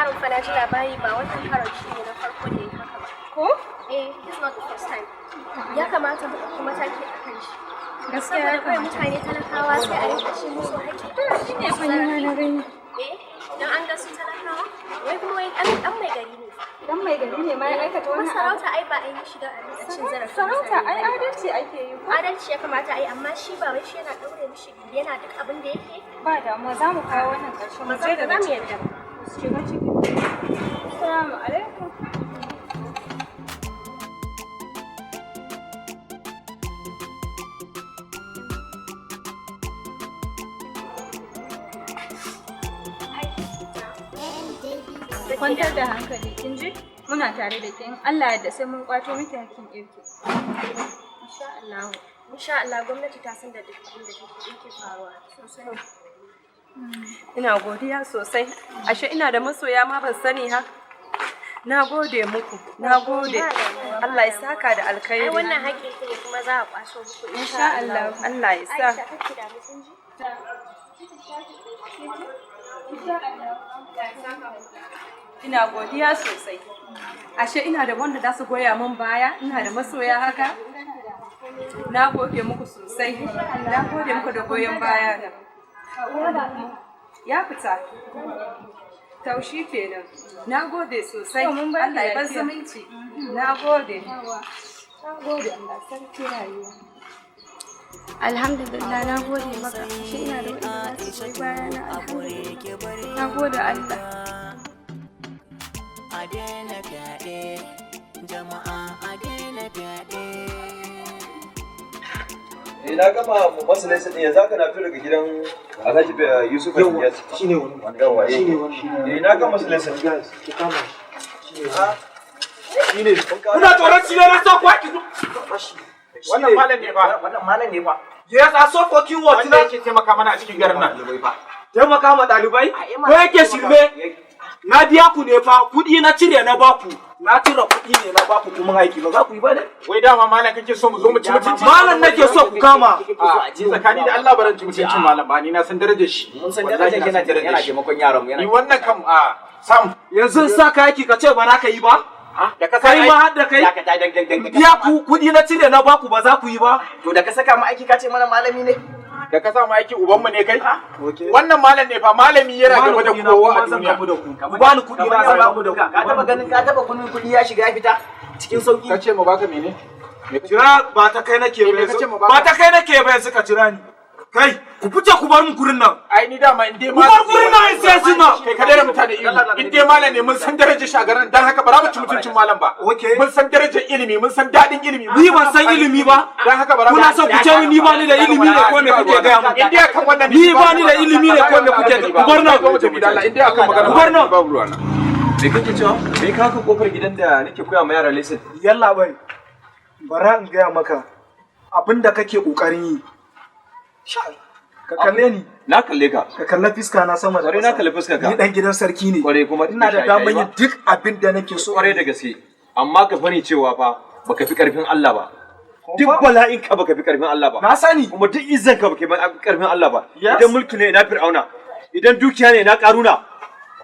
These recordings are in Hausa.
yaron fa na ji labari ba wannan karon shi ne na farko da ya haka ba. Ko? This is not the first time. Ya kamata mu ɗauki mataki a kan shi. Gaskiya kawai mutane talakawa sai a yi kashe musu haƙƙi. Shi ne fa na gani. Don an ga su talakawa, wai kuma wai ɗan mai gari ne. Dan mai gari ne ma ya aikata wannan abu. Sarauta ai ba a yi shi don a cin zarafi. Sarauta ai adalci ake yi. Adalci ya kamata a yi amma shi ba wai shi yana ɗaure mishi yana duk abin da yake. Ba damuwa za mu kawo wannan ƙarshen mu je da za mu yarda. Shiga ciki. Assalamu alaikum. Kwantar da hankali, kin ji? Muna tare da ke in Allah ya yarda sai mun kwato miki hakkin irki. Insha Allah. Insha Allah gwamnati ta san da duk abin da yake faruwa sosai. Ina godiya sosai. Ashe ina da masoya ma ban sani ha. Na gode muku. Na gode. Allah ya saka da alkhairi. Ai wannan haƙƙin ki ne kuma za a kwaso muku Insha Allah. Allah ya sa. Aisha kake da musun ji? Ina godiya sosai. Ashe ina da wanda za su goya min baya, ina da masoya haka. Na gode muku sosai. Na gode muku da goyon baya da. Ya fita. Taushi kenan. Na gode sosai. Allah ya bar zumunci. Na gode. Na gode Allah sarki rayuwa. Alhamdulillah na gode maka. Shi ina da wani za su goyi baya na alhamdulillah. Na gode Allah. A daina fyaɗe, jama'a a daina fyaɗe. Na gama masu nesa ɗin yanzu haka na fito daga gidan Alhaji Yusuf Yas. Shi ne wani. Yawa, Shi ne wani. na gama masu nesa. Ki kama shi. Shi ne. Kuna tsoron shi ne na so kwa ki zo. Wannan malam ne fa. Wannan malam ne fa. Yes, I saw fucking what? Wanda yake taimaka mana a cikin garin nan. Taimaka ma ɗalibai? Ko yake shirme? Na biya ku ne fa, kuɗi na cire na baku. Na cire kuɗi ne na baku kuma aiki ba za ku yi ba ne? Wai dama malam kake so mu zo mu ci mutunci. Malam nake so ku kama. Tsakani da Allah baran ci mutuncin malam ba ni na san darajar shi. Mun san darajar yana taimakon yaran mu. Ni wannan kam a sam yanzu sa ka yaki ka ce ba za ka yi ba? Da ka kai ma har da kai? Biya ku kuɗi na cire na baku ba za ku yi ba? To da ka saka mu aiki ka ce mana malami ne? Da ka sa mu aiki ubanmu ne kai? Wannan malam ne fa malami yana gaba da kowa a duniya. Ku ba ni kuɗi na zan gamu da ku. Ka taba ganin ka taba kunun kuɗi ya shiga ya fita cikin sauki? Ka ce mu baka mene? Jira ba ta kai nake ba. Ba ta kai nake ba suka jira ni. Kai, ku fice ku bar mu gurin nan. Ai ni dama in dai ma. Ku bar gurin nan sai sun nan. Kai ka dare mutane ilimi. In dai malam ne mun san darajar shi a garin dan haka ba za mu ci mutuncin malam ba. Mun san darajar ilimi, mun san dadin ilimi. Ni ban san ilimi ba. Dan haka ba za mu. Kuna son ku ce ni ba ni da ilimi ne ko me kuke ga mu? In dai kan wannan ni ba ni da ilimi ne ko me kuke ga ku bar nan. In dai akan magana ku bar nan. Babu ruwana. Me kake cewa? Me ka kofar gidan da nake koya ma yara lesson? Yalla bai. Bara in gaya maka abinda kake kokarin yi. Ka kalle ni. Na kalle ka. Ka kalle fiska na sama da ƙwarai na kalle fiska ka. Ni dan gidan sarki ne. Ƙwarai kuma ina da damar yin duk abin da nake so. Ƙwarai da gaske. Amma ka fani cewa fa baka fi ƙarfin Allah ba. Duk bala'in ka baka fi ƙarfin Allah ba. Na sani. Kuma duk izzan ka baka fi ƙarfin Allah ba. Idan mulki ne na Fir'auna. Idan dukiya ne na Karuna.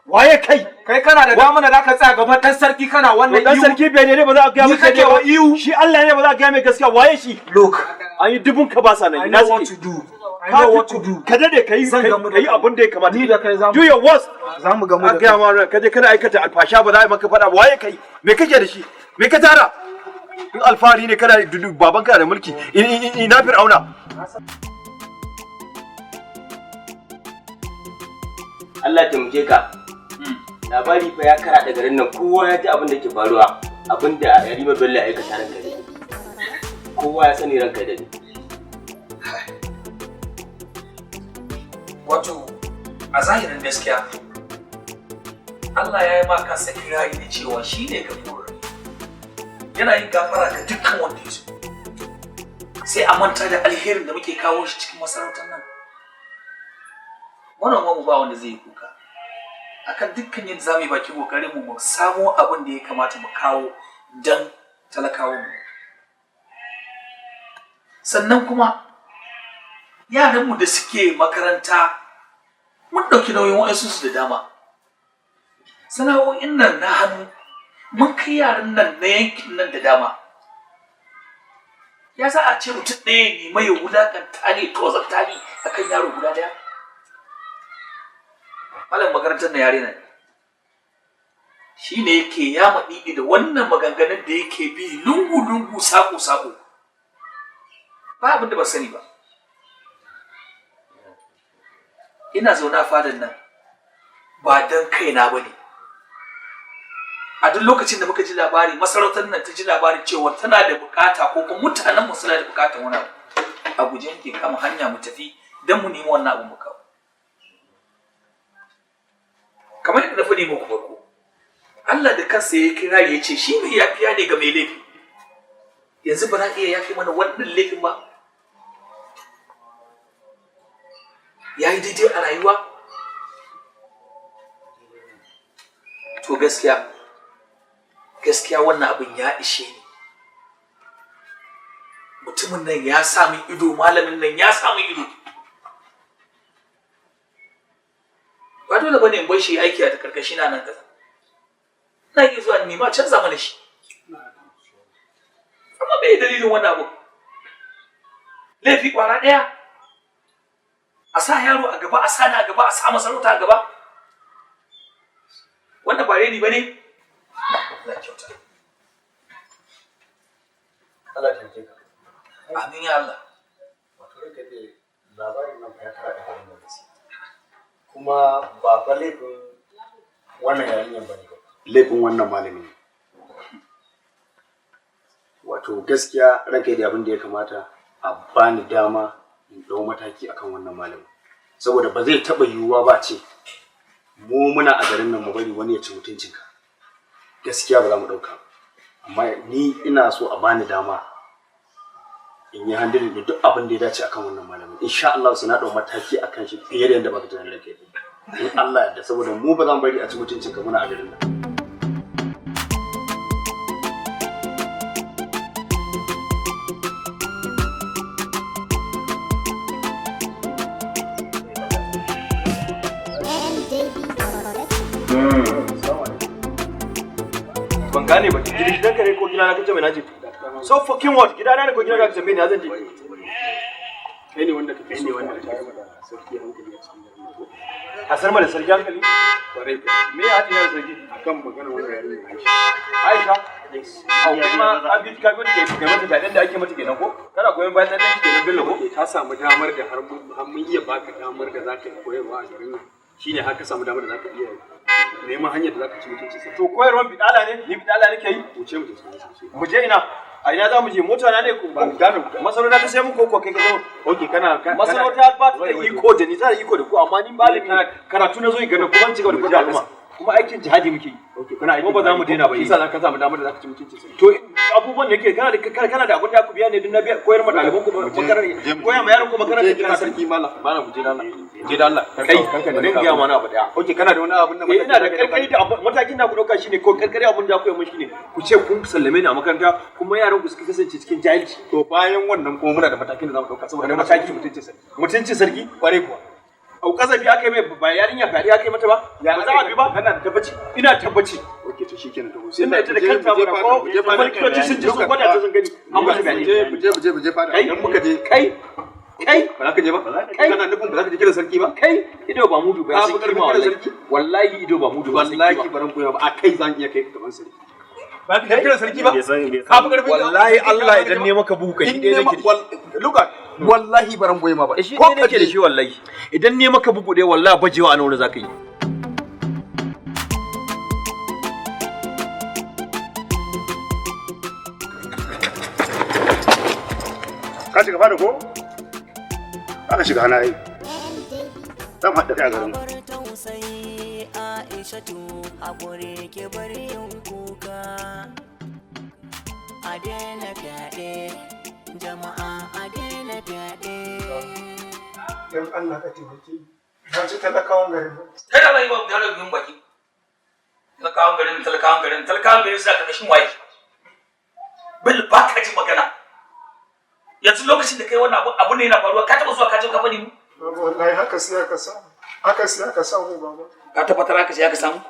Waye kai? Kai kana da damar da zaka tsaya gaban dan sarki kana wannan dan sarki bai ne ba za a ga maka ne wa iyu. Shi Allah ne ba za a ga mai gaskiya waye shi? Look, an yi dubun ka ba sa nan. I know what to do. I know what to do. Ka dade kai abin da ya kamata. Ni da kai zamu. Do your worst. Zamu gamu da kai. A ga ka je kana aikata alfasha ba za a yi maka fada waye kai? Me kake da shi? Me ka tara? In alfahari ne kana baban kana da mulki. Ina Fir'auna. Allah ya taimake ka. Labari fa ya kara da garin nan kowa ya ji abin da ke faruwa abin da Yarima Bello ya aikata ranka da kowa ya sani ranka da wato a zahirin gaskiya Allah ya yi ma kansa kirari da cewa shi ne gafurur yana yin gafara ga dukkan wanda ya so sai a manta da alherin da muke kawo shi cikin masarautar nan wannan mu ba wanda zai yi kuka akan dukkan yadda za mu yi baki kokarin mu samo abin da ya kamata mu kawo don talakawan mu sannan kuma yaranmu da suke makaranta mun ɗauki nauyin wa'ansu su da dama sana'o'in nan na hannu mun kai yaran nan na yankin nan da dama. Ya za a ce mutum ɗaya ne mai wulaƙanta ne tozarta ne akan yaro guda ɗaya? Malam makarantar na yare na ne. Shi ne yake ya maɗiɗi da wannan maganganun da yake bi lungu-lungu saƙo-saƙo. Ba abin da ba sani ba. Ina zaune a fadan nan ba don kaina ba ne. A duk lokacin da muka ji labari, masarautar nan ta ji labarin cewa tana da bukata ko kuma mutanen mu suna da bukatar wani abu, a guje muke kama hanya mu tafi don mu nemi wannan abu mu kawo. Kamar yadda na faɗi muku farko, Allah da kansa ya kira ya ce shi mai yafiya ne ga mai laifi. Yanzu ba na iya yafi mana wannan laifin ba. Ya yi daidai a rayuwa? To gaskiya wannan abin ya ishe ni. Mutumin nan ya sami ido, malamin nan ya sami ido. Ba dole bane in bar shi aiki a ta karkashi na nan kasa. Na iya zuwa nema canza mana shi. Amma bai dalilin wannan abu. Laifi kwara ɗaya. A sa yaro a gaba, a sa na a gaba, a sa masarauta a gaba. Wannan ba reni ba ne? Allah kyauta. Allah taimake ka. Amin ya Allah. Wato rike da labarin nan ya fara da wannan gaskiya. Kuma ba fa laifin wannan yarinyar bane ba. Laifin wannan malami ne. Wato gaskiya ranka da abin da ya kamata a bani dama in dau mataki akan wannan malami. Saboda ba zai taba yiwuwa ba ce mu muna a garin nan mu bari wani ya ci mutuncinka. Gaskiya ba za mu dauka. Amma ni ina so a bani dama in yi handling da duk abin da ya dace akan wannan malamin. Insha Allah sai na dau mataki akan shi fiye da yadda baka tunanin da kai. In Allah ya yarda saboda mu ba za mu bari a ci mutuncinka muna a garin nan. Ban gane ba, gidan ka ne ko gidana kace mai naje? So fucking what? Gidana ne ko gidan ka kace mai na zan je? Kai ne wanda kake ne wanda kake sarki hankali a cikin garin. A sarma da sarki hankali? Kwarai ka. Me ya haɗi da sarki? Akan magana wannan yarinya Aisha. Aisha? Au kuma abin ka gode kai mata jaden da ake mata kenan ko? Kana goyon bayan dan shi kenan Bello ko? Ta samu damar da har mun iya baka damar da zaka koyarwa a garin nan. Shine har ka samu damar da zaka iya neman hanyar da zaka ci mutunci sai. To koyarwan bidala ne? Ni bidala nake yi? Wuce mu je. Mu je ina? A ina za mu je? Mota na ne ko ba gano? Masarauta ta sai mun koko kai ka zo. Okay kana masarauta ba ta da iko da ni za ta iko da ku amma ni malami karatu na zo in gana kuma ci gaba da koyar al'umma. Kuma aikin jihadi muke yi. Okay kana aiki ba za mu daina ba. Yasa za ka samu damar da zaka ci mutunci sai. To abubuwan da yake kana da abin da ku biya ne din na biya koyar ma ɗaliban ku makarar koyar ma yaron ku makarar da sarki malam mu je da Allah. Je da Allah kai kanka da ringa mana abu daya. Okay kana da wani abun da ina da karkari da matakin da ku dauka shine ko karkari abun da ku yi mun shine ku ce kun sallame ni a makaranta kuma yaran ku suka kasance cikin jahilci. To bayan wannan kuma muna da matakin da zamu dauka saboda mataki mutuncin sarki kware kuwa. Au kazafi aka yi mai ba yarinya fadi aka yi mata ba ba za a bi ba kana da tabbaci ina tabbaci. Okay to shikenan to sai mai ta da kanta ba ko mulkoci sun ji sun gwada ta sun gani amma mu je fada idan muka je kai ba za ka je ba kana nufin ba za ka je kiran sarki ba kai ido ba mudu ba sai kima wallahi ido ba mudu ba wallahi baran koya ba a kai zan iya kai gaban sarki ba ka je kiran sarki ba ka fi karfi wallahi Allah idan ne maka buku kai dai nake luka wallahi baran boye ma ba ko kake da shi wallahi idan ne maka bugu dai wallahi bajewa a nan za ka yi ka shiga fada ko aka shiga hana yi zan haɗa kai a garin Aishatu a gure ke bari yin kuka a daina fyaɗe jama'a a daina fyaɗe don Allah ka taimake ba ci talakawan garin ba kai da bai ba da yin baki talakawan garin suna karkashin waye bil ba ka ji magana yanzu lokacin da kai wannan abu ne yana faruwa ka taba zuwa ka je ka bari mu wallahi haka sai aka samu baba ka tabbatar haka sai aka samu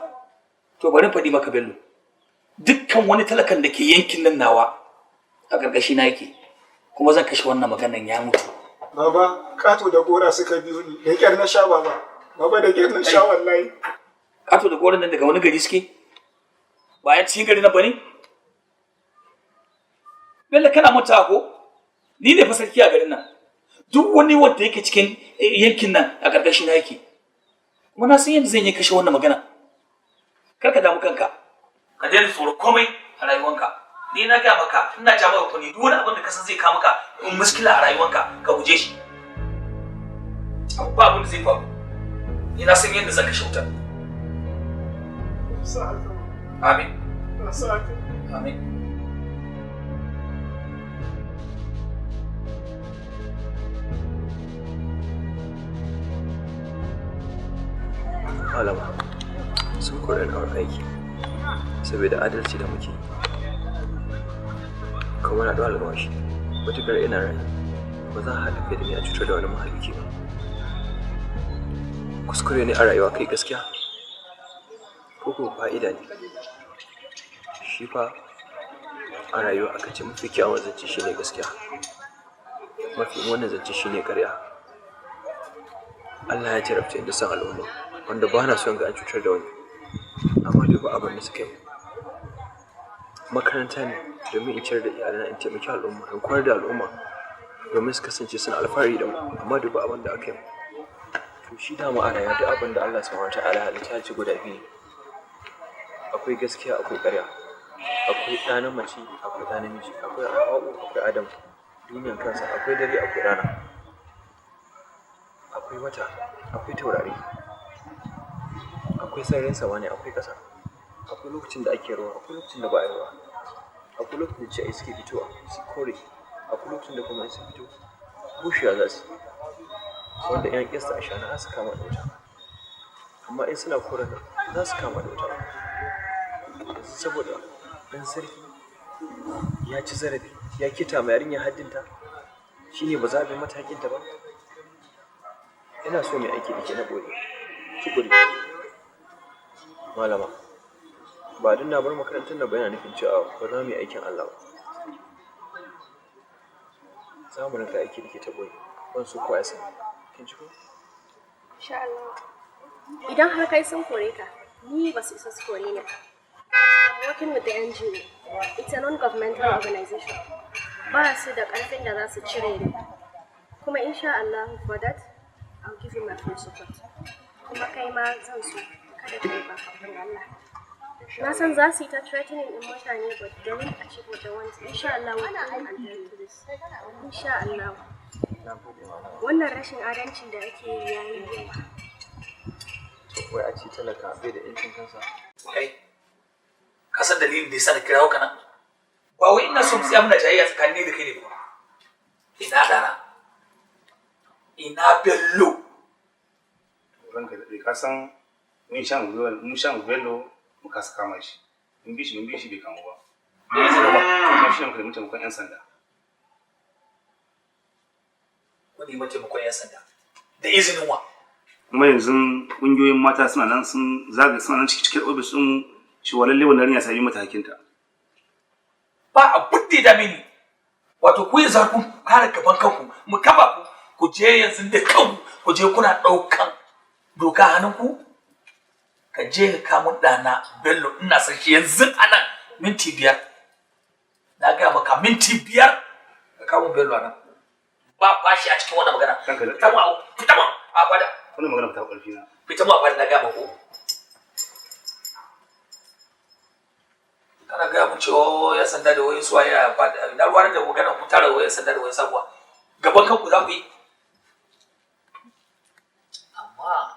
To bari faɗi maka Bello. Dukkan wani talakan da ke yankin nan nawa a ƙarƙashi na yake. Kuma zan kashe wannan maganan ya mutu. Baba, kato da gora suka biyo ni. Da kyar na sha baba. Baba da kyar na sha wallahi. Kato da goron nan daga wani gari suke? Ba ya cikin gari na bane? Bello kana manta ko? Ni ne fa sarki a garin nan. Duk wani wanda yake cikin yankin nan a ƙarƙashi na yake. Kuma na san yadda zan yi kashe wannan magana. Kar ka damu kanka. Ka daina tsoro komai a rayuwanka. Ni na ga maka ina ja maka kuni duk wani abin da ka san zai kawo maka muskila a rayuwanka ka guje shi. Ba abin da zai faru. Ni na san yadda zan kashe wutar. Amin. Amin. Malama sun kore ni wurin aiki saboda adalci da muke kuma na ɗaura albashi matuƙar ina rai ba za a haɗa kai da ni a cutar da wani mahalicci ba. Kuskure ne a rayuwa kai gaskiya ko kuma fa'ida ne. Shi fa a rayuwa aka ce mafi kyawun zance shi ne gaskiya, mafi wannan zance shi ne ƙarya. Allah ya jarabta da san al'umma wanda ba na son ga an cutar da wani, amma duba abin da suka yi. Makaranta ne domin in ciyar da iyalina in taimaki al'umma in koyar da al'umma domin su kasance suna alfahari da mu, amma duba abin da aka yi. To shi dama a rayuwa duk abin da Allah subhanahu wataala halitta ya ci guda biyu ne, akwai gaskiya akwai ƙarya, akwai ɗa na mace akwai ɗa namiji, akwai Hawwa'u akwai Adam, duniyan kansa akwai dare akwai rana, akwai wata akwai taurari, akwai sararin samaniya akwai ƙasa, akwai lokacin da ake ruwa akwai lokacin da ba a yi ruwa, akwai lokacin da ciyayi suke fitowa su kore, akwai lokacin da kuma su fito bushewa za su wanda yan kista a shana za su kama da wuta, amma in suna koren za su kama da wuta saboda ɗan sarki ya ci zarafi ya kita ma yarinya haddinta shine ba za a bi matakinta ba. Ina so mai aiki da ke na ɓoye tukuri malama, ba don na bar makarantar na ba yana nufin cewa ba za mu yi aikin Allah ba. Za mu rinka aiki da ke ta ɓoye ban so kowa ya sani. Kin ji ko? Insha Allah. Idan har kai sun kore ka, ni ba su isa su kore ni ba. I'm working with the NGO. It's a non-governmental organization. Ba su da ƙarfin da za su cire ni. Kuma insha Allah for that, I'll give you my full support. Kuma kai ma zan so kada ka yi ba kafin Allah. Na san za su yi ta threatening in mutane, but they will achieve what they want. Insha Allah we'll come and do this. Insha Allah. Wannan rashin adalci da ake yi yayi yawa. Wai a ci talaka bai da yancin kansa. Kai, ka san dalilin da yasa na kirawo ka nan? Ba wai ina so mu tsaya muna jayayya tsakanin da kai ne ba. Ina dana. Ina Bello. Ranka da ka san mun shan Bello mu kasa kama shi. Mun bi shi bai kamu ba. Da izinin ba, kuma shi ne muka da mutum 'yan sanda. Wani mataimakon 'yan sanda da izinin wa. Kuma yanzu ƙungiyoyin mata suna nan sun zaga suna nan cikin ofis ɗin cewa lalle wannan yarinya sai mata hakinta. Ba abin da ya dame ni. Wato ku yanzu kun kare gaban kanku mu kaba ku je yanzu da kanku ku je kuna ɗaukan doka hannunku. Ka je ka kamun ɗana Bello ina son shi yanzu anan minti 5. Na gaya maka minti 5 ka kamun Bello anan. Ba bashi a cikin wannan magana. Fita mu a fada. Wannan magana ta ƙarfi na. Fita mu a fada na gaya maka. Kana gaya mu cewa ya sanda da wayan suwaye a fada. Na ruwa da magana ku tara wayan sanda da wayan sabuwa. Gaban kanku za ku yi. Amma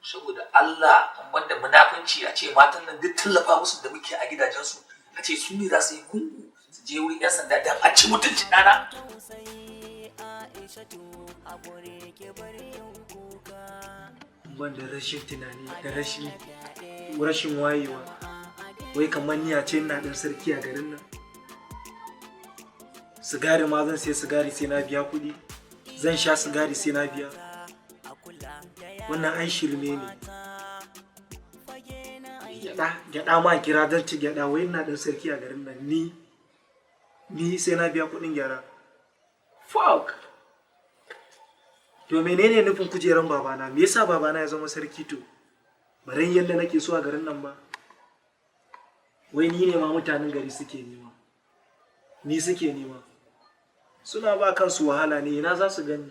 saboda Allah amman da munafunci a ce matan nan duk tallafa musu da muke a gidajensu a ce su ne za su yi gungu su je wurin 'yan sanda don a ci mutuncin ɗana. Ban da rashin tunani da rashin wayewa, wai kamar ni a ce ina ɗan sarki a garin nan. Sigari ma zan sai sigari sai na biya kuɗi, zan sha sigari sai na biya. Wannan ai shirme ne. Gyaɗa ma kira don ci gyaɗa, wai ina ɗan sarki a garin nan ni sai na biya kuɗin gyara. Fuck! To menene nufin kujeran babana? Me yasa babana ya zama sarki to? Baren yadda nake so a garin nan ba? Wai ni ne ma mutanen gari suke nema. Ni suke nema. Suna ba kansu wahala ne, ina za su gani?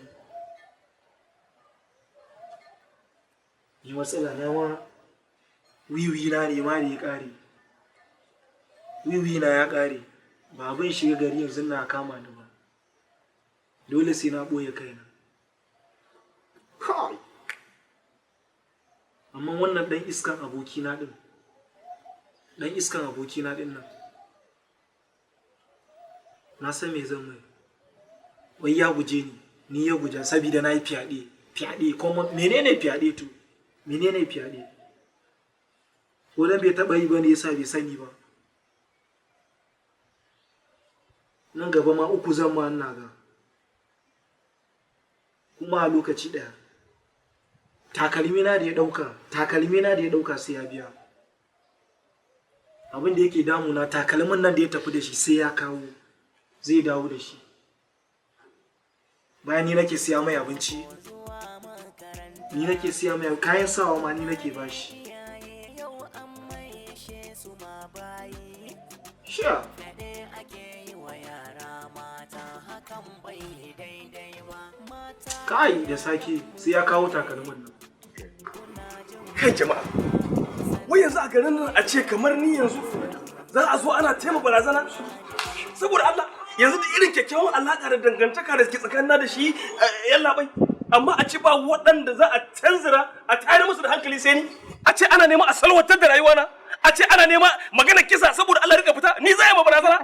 Ni matsala na ma wiwi na ne ma da ya ƙare. Wiwi na ya ƙare. Ba abin shiga gari yanzu na kama ni ba. Dole sai na ɓoye kaina. Amma wannan ɗan iskan abokina ɗin. Ɗan iskan abokina ɗin nan. Na san me zan mai. Wai ya guje ni ya guje saboda na yi fyaɗe. Fyaɗe kuma menene fyaɗe to? Menene fyaɗe? Ko dan bai taɓa yi ba ne yasa bai sani ba. Nan gaba ma 3 zan ma ina ga. Kuma a lokaci ɗaya. Takalmina da ya ɗauka sai ya biya. Abin da yake damuna takalmin nan da ya tafi da shi sai ya kawo. Zai dawo da shi. Bayan ni nake siya mai abinci. Ni nake siya mai kayan sawa ma ni nake bashi. Sure. Kai da sake sai ya kawo takalmin nan. Kai jama'a, wai yanzu a garin nan a ce kamar ni yanzu za a zo ana taimaka barazana? Saboda Allah, yanzu da irin kyakkyawan alaƙa da dangantaka da ke tsakanina da shi yallaɓai, amma a ce ba waɗanda za a tanzira a tayar musu da hankali sai ni? A ce ana nema a salwatar da rayuwana? A ce ana nema magana kisa saboda Allah rika fita? Ni za a yi ma barazana?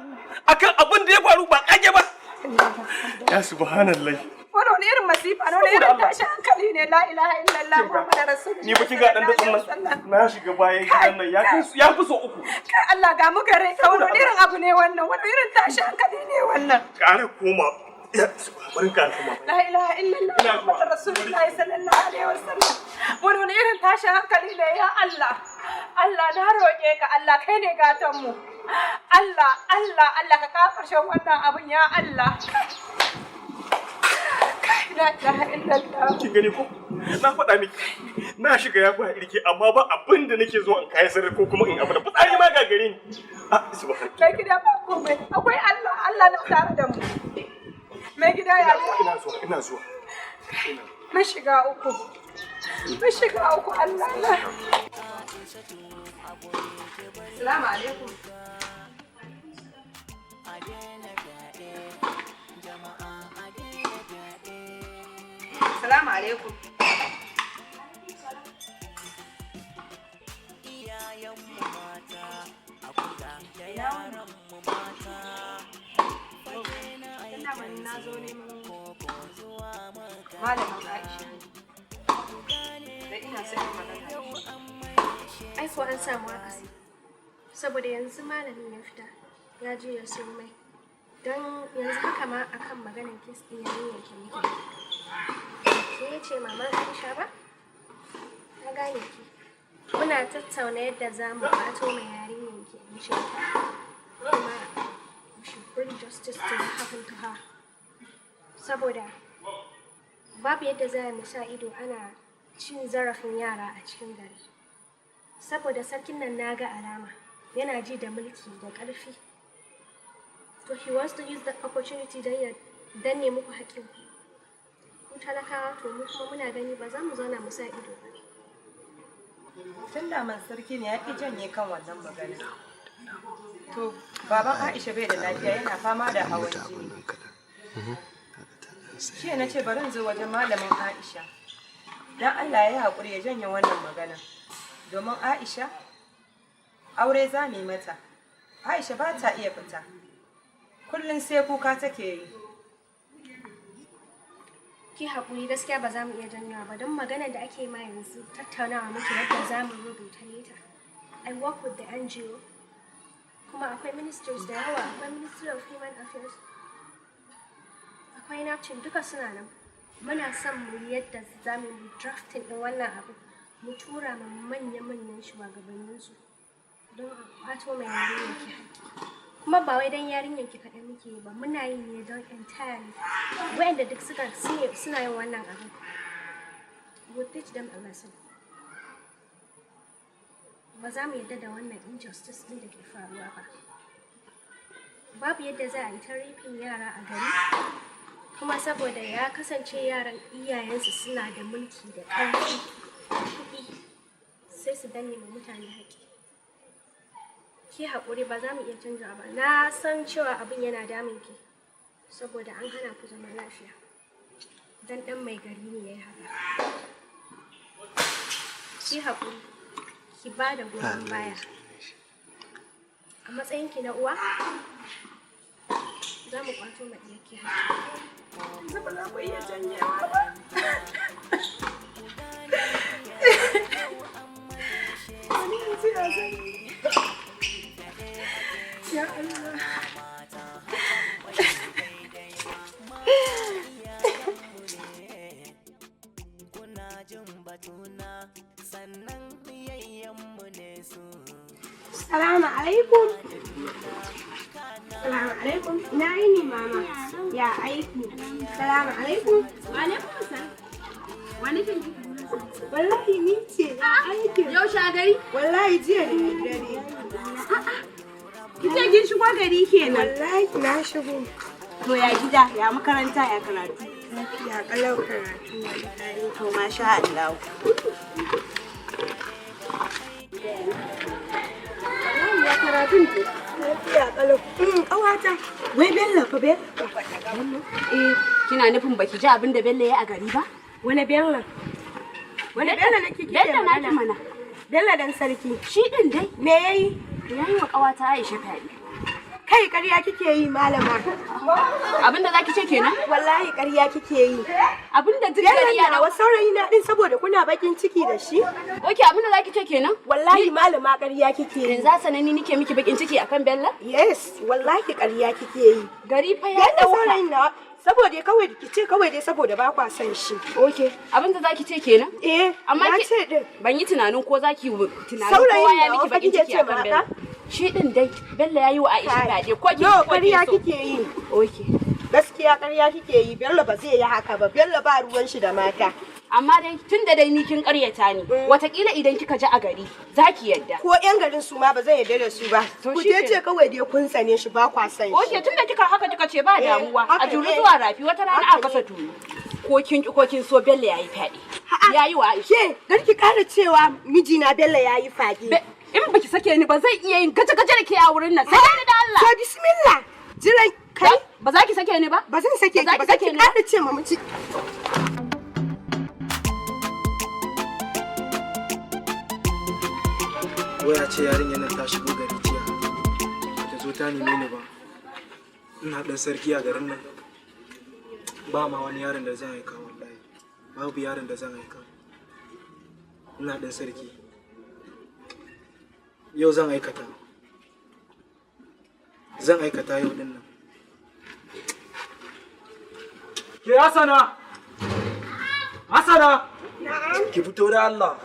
Akan abin da ya faru ba ƙage ba? Ya subhanallah. Wani irin masifa ne, wani irin tashi hankali ne, la ilaha illallah Muhammadu Rasulullah. Ni bakin ga dan datsun nan na shiga bayan gidan nan ya fi so 3. Kai Allah ga mu gare ka, wani irin abu ne wannan, wani irin tashi hankali ne wannan. Ƙara koma. Ya barin ka kuma. La ilaha illallah Muhammadu Rasulullah sallallahu alaihi wasallam. Wani irin tashi hankali ne ya Allah. Allah na roƙe ka, Allah kai ne gatan mu. Allah ka kawo ƙarshen wannan abun ya Allah. La ilaha illallah. Kin gani ko? Na faɗa miki. Na shiga ya kwa irke amma ba abin da nake zo in kai sirri ko kuma in abu da fitsari ma ga gare ni. Subhanallah. Mai gida ba komai. Akwai Allah na tare da mu. Mai gida ya zo. Ina zuwa. Mun shiga uku Allah na. Assalamu alaikum. Assalamu alaikum. Malamin Aisha. Da ina son magana. Ai ko an samu akasi. Saboda yanzu malamin ya fita ya je ya siyo mai. Don yanzu haka ma akan maganar kes ɗin yarinyar ke muke. Ke ya ce maman Aisha ba? Na gane ki. Muna tattauna yadda za mu ɓato mai yarinyar ke mishi. Kuma we should bring justice to what happened to her. Saboda babu yadda za mu sa ido ana cin zarafin yara a cikin gari. Saboda sarkin nan na ga alama yana ji da mulki da ƙarfi. So he wants to use that opportunity don ya danne muku haƙƙinku. Mu talakawa to mu kuma muna gani ba za mu zauna mu sa ido ba. Tun da man sarki ne ya ƙi janye kan wannan magana. To baban Aisha bai da lafiya yana fama da hawan jini. Shi na ce bari in zo wajen malamin Aisha. Dan Allah ya yi haƙuri ya janye wannan magana. Domin Aisha aure za mu yi mata. Aisha ba ta iya fita. Kullum sai kuka take yi. Ki haƙuri gaskiya ba za mu iya janyawa ba don magana da ake ma yanzu tattaunawa muke yadda za mu rubuta leta. I work with the NGO. Kuma akwai ministers da yawa, akwai Ministry of Human Affairs. Akwai NAPCHIN duka suna nan. Muna son mu yadda za mu yi drafting ɗin wannan abu. Mu tura ma manya-manyan shugabanninsu don kwato mai yarinyar ki haƙƙi. Kuma ba wai don yarinyar ki kaɗai muke yi ba, muna yi ne don entirely wayanda duk suna yin wannan abin. We teach them a lesson. Ba za mu yarda da wannan injustice ɗin da ke faruwa ba. Babu yadda za a yi ta rifin yara a gari, kuma saboda ya kasance yaran iyayensu suna da mulki da ƙarfi kuɗi sai su danne ma mutane haƙƙi. Ki haƙuri, ba za mu iya canza ba. Na san cewa abin yana damun ki saboda an hana ku zaman lafiya. Dan ɗan mai gari ne ya yi haka. Ki haƙuri, ki ba da goyon baya. A matsayinki na uwa, za mu kwato ma ɗiyarki haƙƙi. Ba za ku iya janyewa ba. Wani yanzu ya zai. Ya Allah. Salamu alaikum. Salamu alaikum. Ina yini mama? Ya aiki. Salamu alaikum. Wa alaikum salam. Wani kin ji? Wallahi ni ce ya aiki. Yau shagari? Wallahi jiya da daddare. Kike kin shigo gari kenan? Wallahi na shigo. To ya gida, ya makaranta, ya karatu? Ya kalau karatu wallahi. To masha Allah. Ya karatun ke. Lafiya kalau. Ƙawata. Wai Bello fa Bello? Kina nufin baki ji abin da Bello ya a gari ba? Wani Bello? Wani Bello nake kike Bello na ki mana. Bello dan sarki. Shi din dai. Me yayi? Yayi wa ƙawata Aisha fyaɗe. Kai ƙarya kike yi malama. Abin da zaki ce kenan? Wallahi ƙarya kike yi. Abin da duk ƙarya na wasu saurayi na din saboda kuna bakin ciki da shi. Oke, abin da zaki ce kenan? Wallahi malama ƙarya kike yi. Yanzu sanani nike miki bakin ciki akan Bello? Yes, wallahi ƙarya kike yi. Gari fa ya dauka. Saboda kawai kice kawai dai saboda ba kwa son shi. Okay, abin da zaki ce kenan? Amma ki ce din. Ban yi tunanin ko zaki tunanin kowa ya miki bakin ciki akan Bello. Shi din dai Bello yayi wa Aisha fyaɗe ko kin ko ƙarya kike yi. Okay. Gaskiya ƙarya kike yi. Bello ba zai yi haka ba. Bello ba ruwan shi da mata. Amma dai tun da dai ni kin ƙaryata ni, watakila idan kika ji a gari zaki yadda. Ko ƴan garin su ma ba zan yarda da su ba. Ku je ce kawai dai kun sane shi ba kwa san shi. Oke, tun da kika haka kika ce ba damuwa. A juru zuwa rafi wata rana a kasa tulu. Ko kin ki ko kin so Bello yayi fyaɗe. Yayi wa Aisha. Ke, ki ƙara cewa mijina Bello yayi fyaɗe. In baki sake ni ba zan iya yin gaje-gaje da ke a wurin nan. Sai ni da Allah. To bismillah. Jiran kai. Ba za ki sake ni ba? Ba zan sake ki ba. Za ki ƙara ce ma miji. Waya ce yarinyar nan ta shigo gari jiya. Ta zo ta neme ni ba. Ina ɗan sarki a garin nan. Ba ma wani yaron da zan aika wallahi. Babu yaron da zan aika. Ina ɗan sarki. Yau zan aikata. Zan aikata yau din nan. Ke Hassana! Hassana! Ki fito da Allah.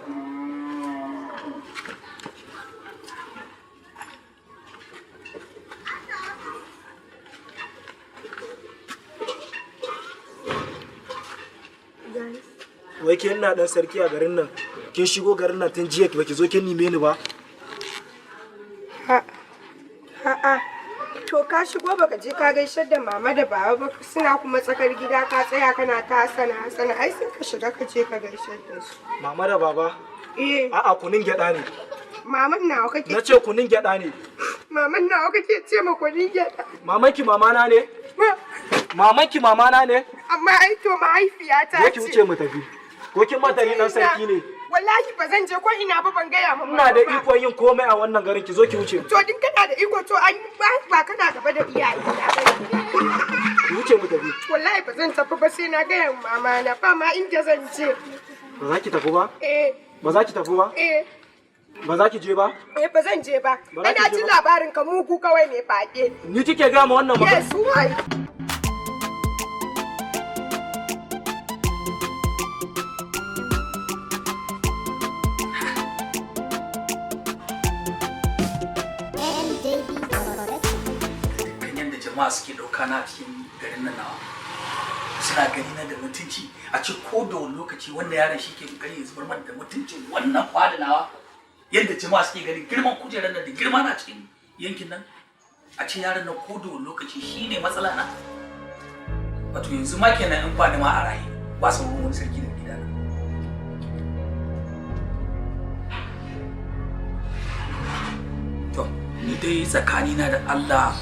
Wai ke ina dan sarki a garin nan. Kin shigo garin nan tun jiya baki zo kin nime ni ba. A'a. To ka shigo baka je ka gaishe da mama da baba ba suna kuma tsakar gida ka tsaya kana ta Hassana ai sai ka shiga ka je ka gaishe da su. Mama da baba? A'a kunin gyada ne. Maman nawa kake? Na ce kunin gyada ne. Maman nawa kake ce ma kunin gyada? Mamanki mamana ne? Mamanki mamana ne? Amma ai to mahaifiyata ce. Ki wuce mu tafi. Ko kin mata ni dan sarki ne? Wallahi ba zan je ko ina ba ban gaya ma ina da ikon yin komai a wannan garin ki zo ki wuce. To din kana da iko to an ba kana gaba da iyaye na ki wuce mu tafi. Wallahi ba zan tafi ba sai na gaya mama na ba ma inda zan je. Ba za ki tafi ba? Ba za ki tafi ba? Ba za ki je ba? Ba zan je ba. Ina jin labarin ka mugu kawai mai fake. Ni kike ga ma wannan magana? Yes, why? jama'a suke ɗauka na cikin garin nan nawa suna gani na da mutunci a ce ko da wani lokaci wannan yaron shi ke kokari ya zubar mana da mutuncin wannan fada nawa yadda jama'a suke gani girman kujerar nan da girma na cikin yankin nan a ce yaron nan ko da wani lokaci shi ne matsala na wato yanzu ma kenan in ba ni ma a raye ba su wani sarki da gida na to ni dai tsakanina da Allah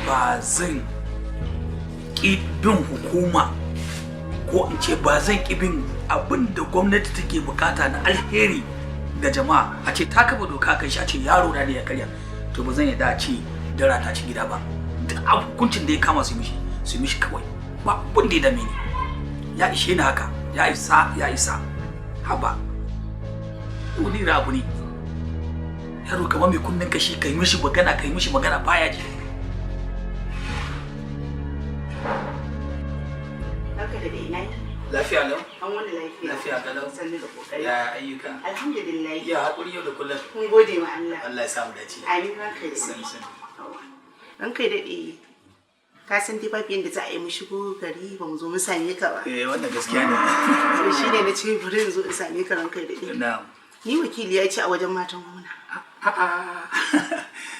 ba zan ƙi bin hukuma ko in ce ba zan ƙi bin abin da gwamnati take bukata na alheri ga jama'a a ce ta kafa doka kai shi a ce yaro na da ya karya to ba zan yarda a ce dara ta ci gida ba duk hukuncin da ya kama su mishi kawai ba abin da ya dame ni ya ishe ni haka ya isa haba wani rabu ne yaro kamar mai kunnen kashi kai mishi magana baya ji lafiya lau an wani lafiya kalau sannu da kokari ya ayyuka alhamdulillah ya haƙuri yau da kullum mun gode ma Allah Allah ya samu dace amin ranka da ranka daɗe ka san dai babu yadda za a yi mu shigo gari ba mu zo mu same ka ba wannan gaskiya ne to shine na ce bari in zo in same ka ranka daɗe na'am ni wakili ya ce a wajen matan gwamna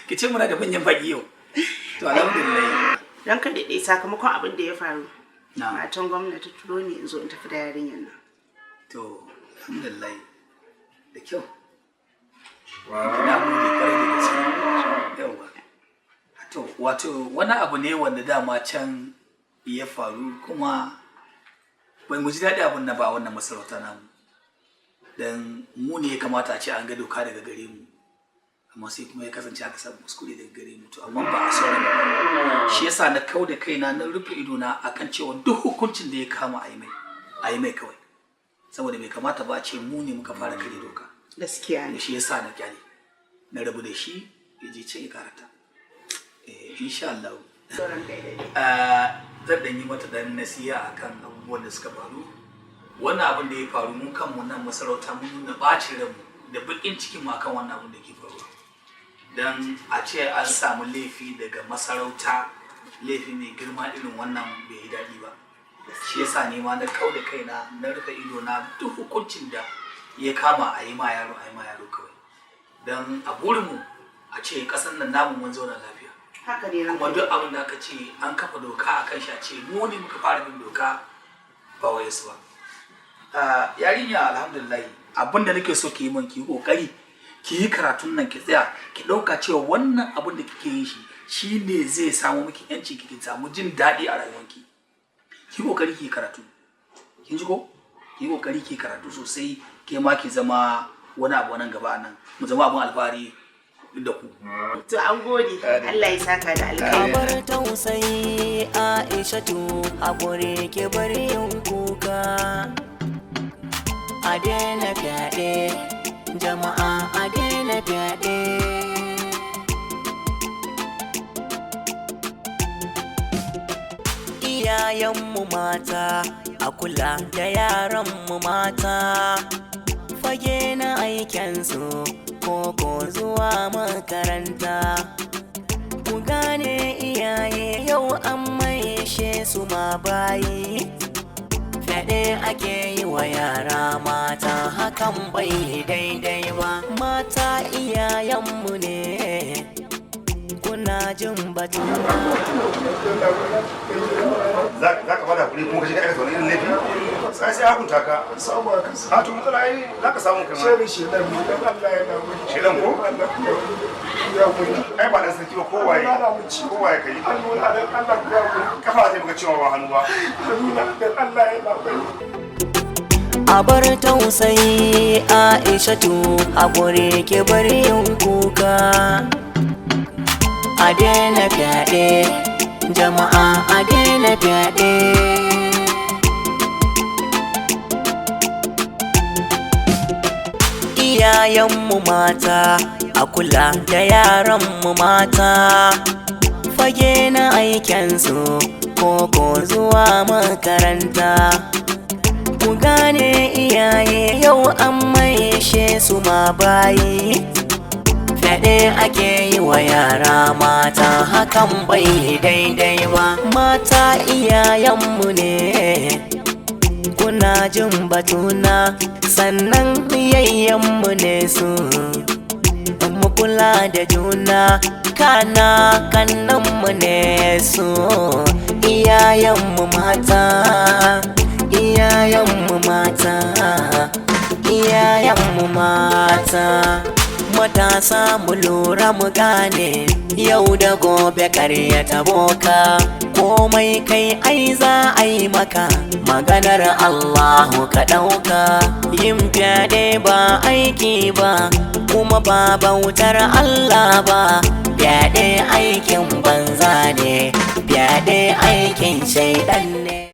ki ce muna da manyan baki yau to alhamdulillah ranka daɗe sakamakon abin da ya faru matan gwamnati turo ni in zo in tafi da yarinyar nan to alhamdulillah da kyau ina gode kwarai da gaske yawa to wato wani abu ne wanda dama can ya faru kuma bai mu ji daɗi abin na ba wannan masarauta namu dan mu ne ya kamata a ce an ga doka daga gare mu amma sai kuma ya kasance aka samu kuskure daga gare mu to amma ba a sauran ba shi yasa na kau da kaina na rufe ido na akan cewa duk hukuncin da ya kama a yi mai kawai saboda bai kamata ba a ce mu ne muka fara kare doka gaskiya ne shi yasa na kyale na rabu da shi ya je can ya karata insha Allah zan dan yi mata dan nasiha akan abubuwan da suka faru wannan abin da ya faru mun kanmu nan masarauta mun nuna bacin ranmu da bakin cikin mu akan wannan abin da ke faruwa dan a ce an samu laifi daga masarauta laifi mai girma irin wannan bai yi daɗi ba shi yasa ne ma na kau da kaina na rufe ido na duk hukuncin da ya kama a yi ma yaro kawai dan a burinmu a ce ƙasar nan namu mun zauna lafiya haka ne kuma duk abin da aka ce an kafa doka a kan shi a ce mu ne muka fara bin doka ba wai su ba yarinya alhamdulillah abin da nake so ki yi min ki yi kokari ki yi karatun nan ki tsaya ki dauka cewa wannan abin da kike yin shi shine zai samu miki yanci ki samu jin daɗi a rayuwarki ki kokari ki karatu kin ji ko ki kokari ki karatu sosai ke ma ki zama wani abu nan gaba nan mu zama abin alfahari da ku to an gode Allah ya saka da alkhairi bar tausayi Aishatu hakuri ke bari yin kuka a daina fyaɗe jama'a a daina fyaɗe iyayenmu mata a kula da yaranmu mata fage na aikensu ko zuwa makaranta ku gane iyaye yau an maishe su ma bayi fyaɗe ake yi wa yara mata hakan bai daidai ba mata iyayenmu ne kuna jin batun za ka bada kuɗi kuma ka shiga aikata wani irin laifi sai hakunta ka samu a kansa ha to matsala ai za ka samu kai ma shirin shedan mu dan Allah yana gudu shedan ko ya gudu ai ba dan sarki ba kowaye kai Allah dan Allah ya gudu kafa zai buga cewa ba hannu ba Allah dan Allah yana gudu a bar tausayi Aishatu hakuri ke bari yin kuka a daina fyaɗe jama'a a daina fyaɗe iyayenmu mata a kula da yaranmu mata fage na aikensu ko zuwa makaranta ku gane iyaye yau an maishe su ma bayi fyaɗe ake yi wa yara mata, hakan bai daidai ba. Mata iyayenmu ne, kuna jin batuna, sannan yayyenmu ne su. Mu kula da juna, kana kannanmu ne su. Iyayenmu mata, iyayenmu mata, iyayenmu mata. Matasa mu lura mu gane, yau da gobe ƙaryata boka. Komai kai ai za a yi maka, maganar Allahu ka ɗauka. Yin fyaɗe ba aiki ba, kuma ba bautar Allah ba. Fyaɗe aikin banza ne, fyaɗe aikin shaiɗan ne.